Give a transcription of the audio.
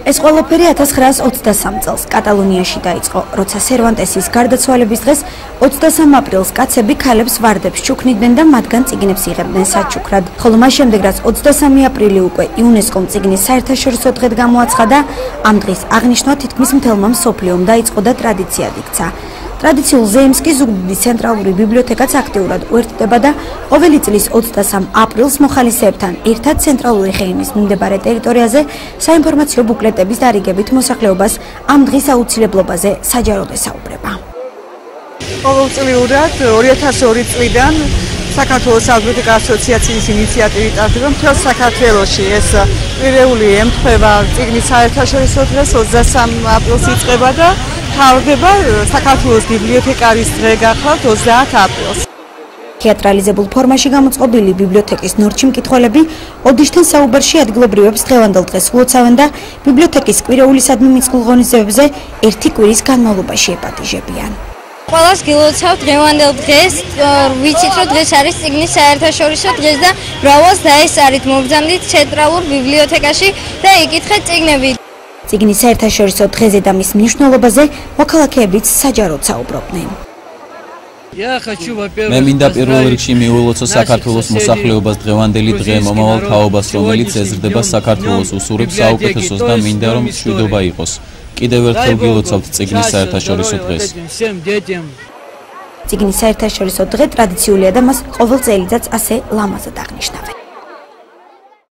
ეს ყველაფერი 1923 წელს კატალონიაში დაიწყო, როცა სერვანტესის გარდაცვალების დღეს 23 აპრილს კაცები ქალებს ვარდებს ჩუქნიდნენ და მათგან წიგნებს იღებდნენ საჩუქრად. ხოლო მას შემდეგ რაც 23 აპრილი უკვე იუნესკომ წიგნის საერთაშორისო დღედ გამოაცხადა, ამ დღის აღნიშვნა თითქმის მთელმა მსოფლიომ დაიწყო და ტრადიციად იქცა. ტრადიციულ ზეიმსკი ზუგდიდის ცენტრალური ბიბლიოთეკაც აქტიურად უერთდება და ყოველი წლის 23 აპრილს მოხალისეებთან ერთად ცენტრალური ხეივნის მიმდებარე ტერიტორიაზე საინფორმაციო ბუკლეტების დარიგებით მოსახლეობას ამ დღის აუცილებლობაზე საჯაროდ ესაუბრება. ყოველწლიურად 2002 წლიდან საქართველოს საბიბლიოთეკა ასოციაციის ინიციატივით ტარდება მთელ საქართველოში ეს პირველი ემთხვევა წიგნის საერთაშორისო დღეს 23 აპრილს იწყება და თავდება საქართველოს ბიბლიოთეკარის დღე გახლავთ 30 აპრილს. თეატრალიზებულ ფორმაში გამოწყობილი ბიბლიოთეკის ნორჩი მკითხველები ოდიშთან საუბარში ადგილობრივებს დღევანდელ დღეს ვლოცავენ და ბიბლიოთეკის კვირეულისადმი მიწყლ ღონისძიებებზე ერთი კვირის განმავლობაში ეპატიჟებიან. ყველას გილოცავთ დღევანდელ დღეს, ვიცით რომ დღეს არის წიგნის საერთაშორისო დღეს და მრავალს დაესწარით მოგზავნით ცენტრალურ ბიბლიოთეკაში და იკითხეთ წიგნები. წიგნის საერთაშორისო დღეზე და მის მნიშვნელობაზე მოქალაქეებიც საჯაროდ საუბრობდნენ. მე მინდა პირველ რიგში მიულოცო საქართველოს მოსახლეობას დღევანდელი დღე მომავალ თაობას, რომელიც ეზრდება საქართველოს უსურებს საუკეთესოს და მინდა რომ მშვიდობა იყოს. კიდევ ერთხელ გილოცავთ წიგნის საერთაშორისო დღეს. წიგნის საერთაშორისო დღე ტრადიციულია და მას ყოველ წელიწადს ასე ლამაზად აღნიშნავენ.